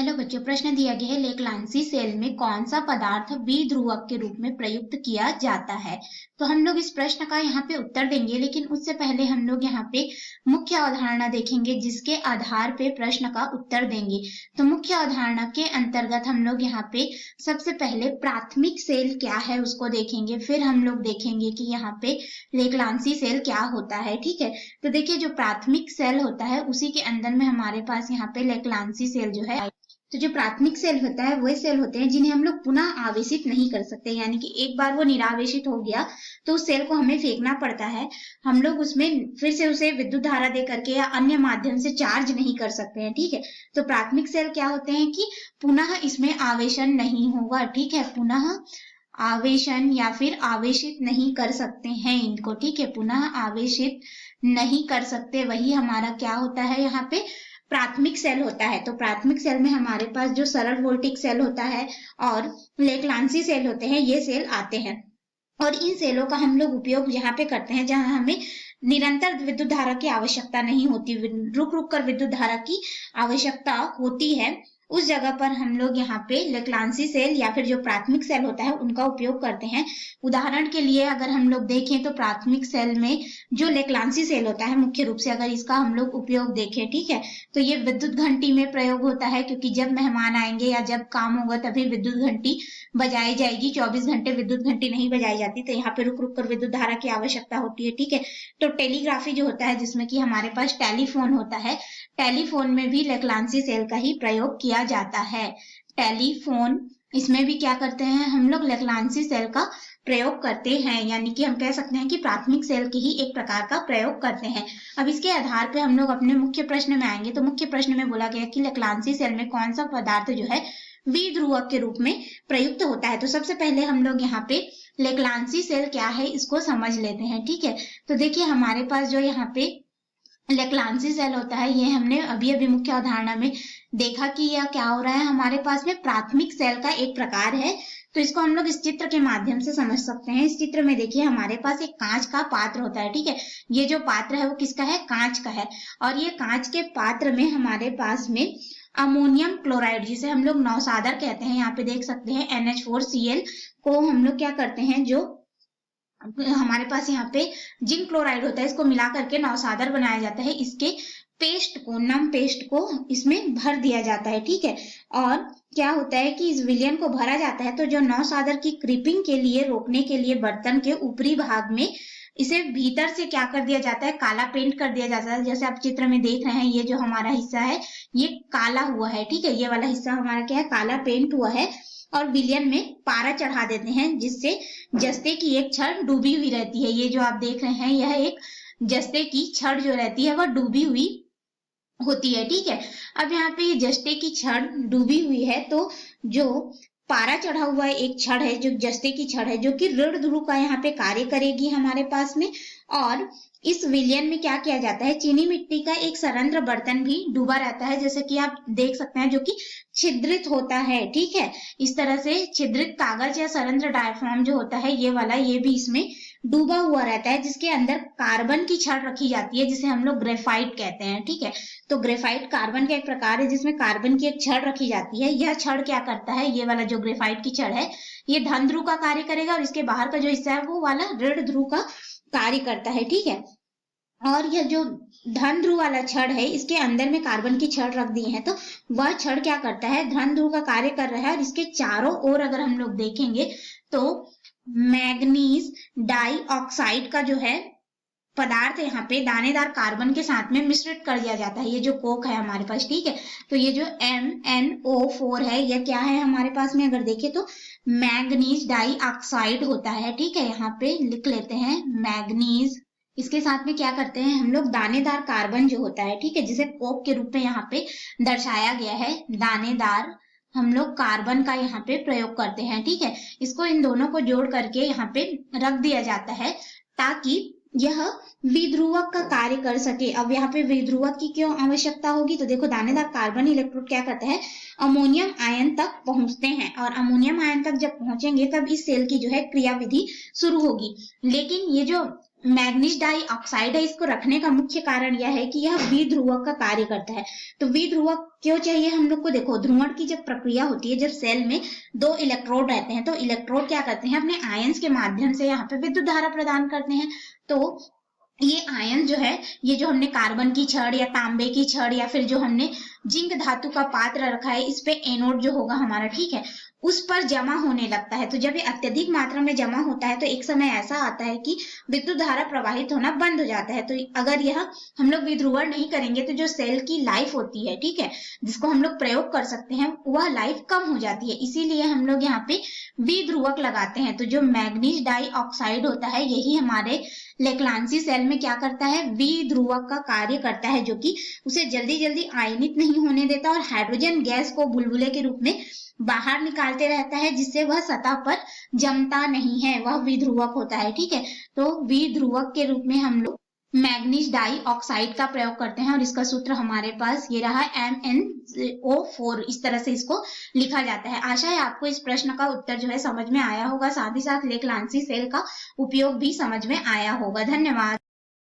Hello बच्चों, प्रश्न दिया गया है लेक्लांसी सेल में कौन सा पदार्थ द्विध्रुवक के रूप में प्रयुक्त किया जाता है। तो हम लोग इस प्रश्न का यहाँ पे उत्तर देंगे, लेकिन उससे पहले हम लोग यहाँ पे मुख्य अवधारणा देखेंगे जिसके आधार पे प्रश्न का उत्तर देंगे। तो मुख्य अवधारणा के अंतर्गत हम लोग यहाँ पे सबसे पहले प्राथमिक सेल क्या है उसको देखेंगे, फिर हम लोग देखेंगे कि यहाँ पे लेक्लांसी सेल क्या होता है। ठीक है, तो देखिए जो प्राथमिक सेल होता है उसी के अंदर में हमारे पास यहाँ पे लेक्लांसी सेल जो है। तो जो प्राथमिक सेल होता है वह सेल होते हैं जिन्हें हम लोग पुनः आवेशित नहीं कर सकते, यानी कि एक बार वो निरावेशित हो गया तो उस सेल को हमें फेंकना पड़ता है। हम लोग उसमें फिर से उसे विद्युत धारा दे करके या अन्य माध्यम से चार्ज नहीं कर सकते हैं। ठीक है, तो प्राथमिक सेल क्या होते हैं कि पुनः इसमें आवेशन नहीं होगा। ठीक है, पुनः आवेशन या फिर आवेशित नहीं कर सकते हैं इनको। ठीक है, पुनः आवेशित नहीं कर सकते, वही हमारा क्या होता है यहाँ पे प्राथमिक सेल होता है। तो प्राथमिक सेल में हमारे पास जो सरल वोल्टिक सेल होता है और लेक्लांसी सेल होते हैं, ये सेल आते हैं। और इन सेलों का हम लोग उपयोग यहाँ पे करते हैं जहां हमें निरंतर विद्युत धारा की आवश्यकता नहीं होती, रुक रुक कर विद्युत धारा की आवश्यकता होती है, उस जगह पर हम लोग यहाँ पे लेक्लांसी सेल या फिर जो प्राथमिक सेल होता है उनका उपयोग करते हैं। उदाहरण के लिए अगर हम लोग देखें तो प्राथमिक सेल में जो लेक्लांसी सेल होता है, मुख्य रूप से अगर इसका हम लोग उपयोग देखें, ठीक है, तो ये विद्युत घंटी में प्रयोग होता है, क्योंकि जब मेहमान आएंगे या जब काम होगा तभी विद्युत घंटी बजाई जाएगी। 24 घंटे विद्युत घंटी नहीं बजाई जाती, तो यहाँ पे रुक रुक कर विद्युत धारा की आवश्यकता होती है। ठीक है, तो टेलीग्राफी जो होता है जिसमें कि हमारे पास टेलीफोन होता है, टेलीफोन में भी लेक्लांसी सेल का ही प्रयोग किया जाता है। टेलीफोन, इसमें भी क्या करते हैं हम लोग लेक्लांसी सेल का प्रयोग करते हैं, यानी कि हम कह सकते हैं कि प्राथमिक सेल के ही एक प्रकार का प्रयोग करते हैं। अब इसके आधार पे हम लोग अपने मुख्य प्रश्न में आएंगे। तो मुख्य प्रश्न में बोला गया कि लेक्लांसी सेल में कौन सा पदार्थ जो है द्विध्रुवक के रूप में प्रयुक्त होता है। तो सबसे पहले हम लोग यहाँ पे लेक्लांसी सेल क्या है इसको समझ लेते हैं। ठीक है, तो देखिए हमारे पास जो यहाँ पे लेक्लांसी सेल होता है, ये हमने अभी अभी मुख्य अवधारणा में देखा कि यह क्या हो रहा है, हमारे पास में प्राथमिक सेल का एक प्रकार है। तो इसको हम लोग इस चित्र के माध्यम से समझ सकते हैं। इस चित्र में देखिए हमारे पास एक कांच का पात्र होता है। ठीक है, ये जो पात्र है वो किसका है, कांच का है। और ये कांच के पात्र में हमारे पास में अमोनियम क्लोराइड, जिसे हम लोग नौसादर कहते हैं, यहाँ पे देख सकते हैं NH4Cl को हम लोग क्या करते हैं, जो हमारे पास यहाँ पे जिंक क्लोराइड होता है, इसको मिला करके नौसादर बनाया जाता है। इसके पेस्ट को, नम पेस्ट को इसमें भर दिया जाता है। ठीक है, और क्या होता है कि इस विलयन को भरा जाता है तो जो नौसादर की क्रीपिंग के लिए रोकने के लिए बर्तन के ऊपरी भाग में इसे भीतर से क्या कर दिया जाता है, काला पेंट कर दिया जाता है। जैसे आप चित्र में देख रहे हैं, ये जो हमारा हिस्सा है ये काला हुआ है। ठीक है, ये वाला हिस्सा हमारा क्या है, काला पेंट हुआ है। और विलयन में पारा चढ़ा देते हैं जिससे जस्ते की एक छड़ डूबी हुई रहती है। ये जो आप देख रहे हैं यह एक जस्ते की छड़ जो रहती है वह डूबी हुई होती है। ठीक है, अब यहाँ पे जस्ते की छड़ डूबी हुई है, तो जो पारा चढ़ा हुआ है एक छड़ है, जो जस्ते की छड़ है, जो कि ऋण ध्रुव का यहाँ पे कार्य करेगी हमारे पास में। और इस विलयन में क्या किया जाता है, चीनी मिट्टी का एक सरंध्र बर्तन भी डूबा रहता है, जैसे कि आप देख सकते हैं, जो कि छिद्रित होता है। ठीक है, इस तरह से छिद्रित कागज या सरंध्र डायफ्राम जो होता है ये वाला, ये भी इसमें डूबा हुआ रहता है, जिसके अंदर कार्बन की छड़ रखी जाती है, जिसे हम लोग ग्रेफाइट कहते हैं। ठीक है, तो ग्रेफाइट कार्बन का एक प्रकार है जिसमें कार्बन की एक छड़ रखी जाती है। यह छड़ क्या करता है, ये वाला जो ग्रेफाइट की छड़ है ये धन ध्रुव का कार्य करेगा, और इसके बाहर का जो हिस्सा है वो वाला ऋण ध्रुव का कार्य करता है। ठीक है, और यह जो धन ध्रुव वाला छड़ है इसके अंदर में कार्बन की छड़ रख दी है, तो वह छड़ क्या करता है, धन ध्रुव का कार्य कर रहा है। और इसके चारों ओर अगर हम लोग देखेंगे तो मैग्नीज डाइऑक्साइड का जो है पदार्थ यहाँ पे दानेदार कार्बन के साथ में मिश्रित कर दिया जाता है। ये जो कोक है हमारे पास, ठीक है, तो ये जो MnO4 है यह क्या है हमारे पास में, अगर देखें तो मैग्नीज डाइऑक्साइड होता है। ठीक है, यहाँ पे लिख लेते हैं मैग्नीज। इसके साथ में क्या करते हैं हम लोग, दानेदार कार्बन जो होता है, ठीक है, जिसे कोक के रूप में यहाँ पे दर्शाया गया है, दानेदार हम लोग कार्बन का यहाँ पे प्रयोग करते हैं। ठीक है, इसको इन दोनों को जोड़ करके यहाँ पे रख दिया जाता है ताकि यह द्विध्रुवक का कार्य कर सके। अब यहाँ पे द्विध्रुवक की क्यों आवश्यकता होगी, तो देखो दानेदार कार्बन इलेक्ट्रोड क्या करता है, अमोनियम आयन तक पहुंचते हैं, और अमोनियम आयन तक जब पहुंचेंगे तब इस सेल की जो है क्रियाविधि शुरू होगी। लेकिन ये जो मैग्नीज डाई ऑक्साइड है, इसको रखने का मुख्य कारण यह है कि यह द्विध्रुवक का कार्य करता है। तो द्विध्रुवक क्यों चाहिए हम लोग को? देखो, ध्रुवण की जब प्रक्रिया होती है, जब सेल में 2 इलेक्ट्रोड रहते हैं, तो इलेक्ट्रोड क्या करते हैं, अपने आयंस के माध्यम से यहाँ पे विद्युत धारा प्रदान करते हैं। तो ये आयन जो है, ये जो हमने कार्बन की छड़ या तांबे की छड़ या फिर जो हमने जिंक धातु का पात्र रखा है, इस पे एनोड जो होगा हमारा, ठीक है, उस पर जमा होने लगता है। तो जब ये अत्यधिक मात्रा में जमा होता है तो एक समय ऐसा आता है कि विद्युत धारा प्रवाहित होना बंद हो जाता है। तो अगर यह हम लोग विध्रुवण नहीं करेंगे तो जो सेल की लाइफ होती है, ठीक है, जिसको हम लोग प्रयोग कर सकते हैं, वह लाइफ कम हो जाती है। इसीलिए हम लोग यहाँ पे द्विध्रुवक लगाते हैं। तो जो मैग्नीज डाई ऑक्साइड होता है, यही हमारे लेक्लांसी सेल में क्या करता है, द्विध्रुवक का कार्य करता है, जो कि उसे जल्दी जल्दी आयनित नहीं होने देता और हाइड्रोजन गैस को बुलबुले के रूप में बाहर निकालते रहता है, जिससे वह सतह पर जमता नहीं है, वह द्विध्रुवक होता है, ठीक है। तो द्विध्रुवक के रूप में हम लोग मैग्नीज डाई ऑक्साइड का प्रयोग करते हैं और इसका सूत्र हमारे पास ये रहा, MnO4, इस तरह से इसको लिखा जाता है। आशा है आपको इस प्रश्न का उत्तर जो है समझ में आया होगा, साथ ही साथ लेक्लांसी सेल का उपयोग भी समझ में आया होगा। धन्यवाद।